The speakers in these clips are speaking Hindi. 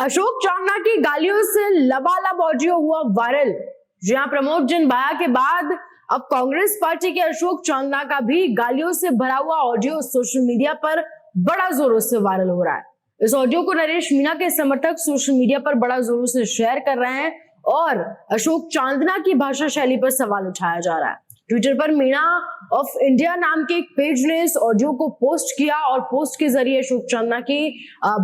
अशोक चांदना की गालियों से लबालब ऑडियो हुआ वायरल। जहां प्रमोद जिनबाया के बाद अब कांग्रेस पार्टी के अशोक चांदना का भी गालियों से भरा हुआ ऑडियो सोशल मीडिया पर बड़ा जोरों से वायरल हो रहा है। इस ऑडियो को नरेश मीणा के समर्थक सोशल मीडिया पर बड़ा जोरों से शेयर कर रहे हैं और अशोक चांदना की भाषा शैली पर सवाल उठाया जा रहा है। ट्विटर पर मीणा ऑफ इंडिया नाम के एक पेज ने इस ऑडियो को पोस्ट किया और पोस्ट के जरिए अशोक चांदना की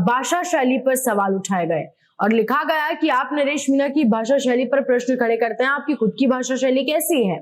भाषा शैली पर सवाल उठाए गए और लिखा गया कि आप नरेश मीणा की भाषा शैली पर प्रश्न खड़े करते हैं, आपकी खुद की भाषा शैली कैसी है।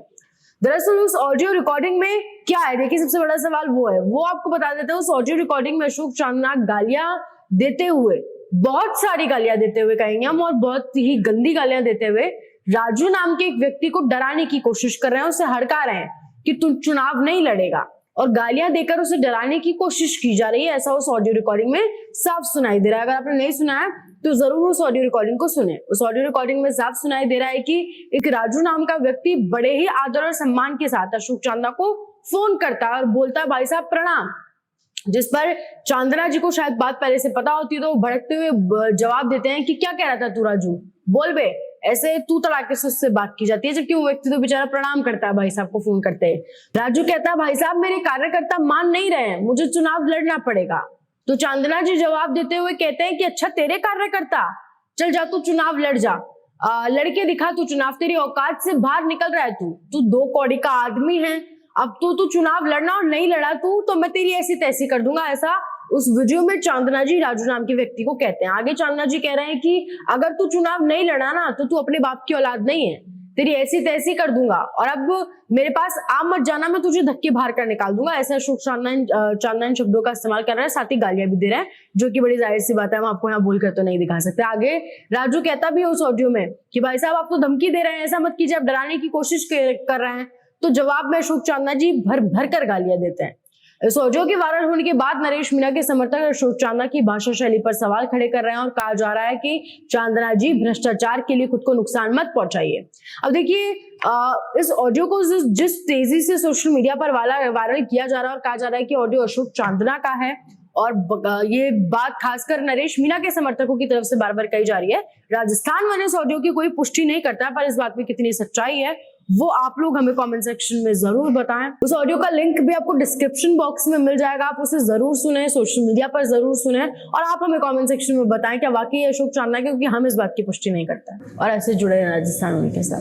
दरअसल उस ऑडियो रिकॉर्डिंग में क्या है, देखिए सबसे बड़ा सवाल वो आपको बता देते हैं। उस ऑडियो रिकॉर्डिंग में अशोक चांदना गालियां देते हुए, बहुत सारी गालियां देते हुए कहेंगे हम, और बहुत ही गंदी गालियां देते हुए राजू नाम के एक व्यक्ति को डराने की कोशिश कर रहे हैं, उसे हड़का रहे हैं कि तू चुनाव नहीं लड़ेगा, और गालियां देकर उसे डराने की कोशिश की जा रही है। ऐसा उस ऑडियो रिकॉर्डिंग में साफ सुनाई दे रहा है। अगर आपने नहीं सुना है तो जरूर उस ऑडियो रिकॉर्डिंग को सुने। उस ऑडियो रिकॉर्डिंग में साफ सुनाई दे रहा है कि एक राजू नाम का व्यक्ति बड़े ही आदर और सम्मान के साथ अशोक चांदना को फोन करता है और बोलता है, भाई साहब प्रणाम। जिस पर चांदना जी को शायद बात पहले से पता होती है तो भड़कते हुए जवाब देते हैं कि क्या कह रहा था तू राजू, बोल बे। ऐसे तू तड़ाके से उससे बात की जाती है, जबकि वो व्यक्ति तो बेचारा प्रणाम करता है भाई साहब को फोन करते हैं। राजू कहता है, भाई साहब मेरे कार्यकर्ता मान नहीं रहे हैं, मुझे चुनाव लड़ना पड़ेगा। तो चांदना जी जवाब देते हुए कहते हैं कि अच्छा तेरे कार्यकर्ता, चल जा तू चुनाव लड़ जा, लड़के दिखा तू चुनाव, तेरी औकात से बाहर निकल रहा है, तू 2 कौड़ी का आदमी है, अब तू चुनाव लड़ना और नहीं लड़ा तू तो मैं तेरी ऐसी तैसी कर दूंगा। ऐसा उस वीडियो में चांदना जी राजू नाम के व्यक्ति को कहते हैं। आगे चांदना जी कह रहे हैं कि अगर तू चुनाव नहीं लड़ा ना तो तू अपने बाप की औलाद नहीं है, तेरी ऐसी तैसी कर दूंगा, और अब मेरे पास आ मत जाना, मैं तुझे धक्के बाहर कर निकाल दूंगा। ऐसा अशोक चांदना इन शब्दों का इस्तेमाल कर रहा है, साथ ही गालियां भी दे रहा है, जो कि बड़ी जाहिर सी बात है, हम आपको यहाँ बोलकर तो नहीं दिखा सकते। आगे राजू कहता भी है उस ऑडियो में कि भाई साहब आप तो धमकी दे रहे हैं, ऐसा मत कीजिए, आप डराने की कोशिश कर रहे हैं। तो जवाब में अशोक चांदना जी भर भर कर गालियां देते हैं। इस ऑडियो के वायरल होने के बाद नरेश मीणा के समर्थक अशोक चांदना की भाषा शैली पर सवाल खड़े कर रहे हैं और कहा जा रहा है कि चांदना जी भ्रष्टाचार के लिए खुद को नुकसान मत पहुंचाइए। अब देखिए इस ऑडियो को जिस तेजी से सोशल मीडिया पर वायरल किया जा रहा है और कहा जा रहा है कि ऑडियो अशोक चांदना का है, और ये बात खासकर नरेश मीणा के समर्थकों की तरफ से बार बार कही जा रही है। राजस्थान वाले इस ऑडियो की कोई पुष्टि नहीं करता, पर इस बात में कितनी सच्चाई है वो आप लोग हमें कमेंट सेक्शन में जरूर बताएं। उस ऑडियो का लिंक भी आपको डिस्क्रिप्शन बॉक्स में मिल जाएगा, आप उसे जरूर सुने, सोशल मीडिया पर जरूर सुने, और आप हमें कमेंट सेक्शन में बताएं क्या वाकई अशोक चांदना, क्योंकि हम इस बात की पुष्टि नहीं करते और ऐसे जुड़े हैं राजस्थान उनके साथ।